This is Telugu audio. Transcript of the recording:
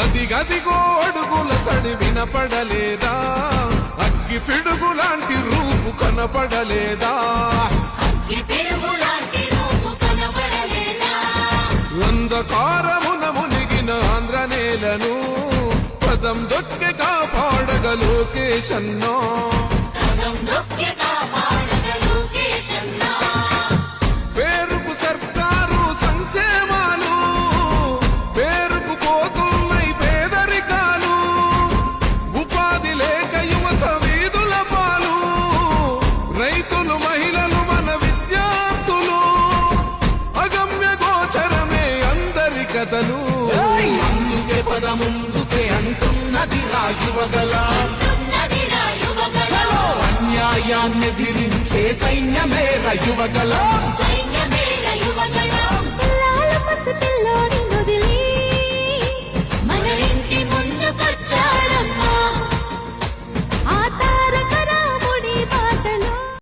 అదిగదిగో అడుగుల సడి వినపడలేదా, అగ్గి పిడుగులాంటి రూపు కనపడలేదా, అంధకారమున మునిగిన ఆంధ్ర నేలను పదం దొక్కి కాపాడగ లోకేశన్నో. పేరుకు సర్కారు సంక్షేమాలు, పేరుకు పోతున్నాయి పేదరికాలు, ఉపాధి లేక యువత వీధుల పాలు, రైతులు మహిళలు మన విద్యార్థులు, అగమ్య గోచరమే అందరి కథలు. అందుకే పద ముందుకే అంటున్నది రాయువగల, అన్యాయాన్ని దిరించే సైన్యమే రాయువగల.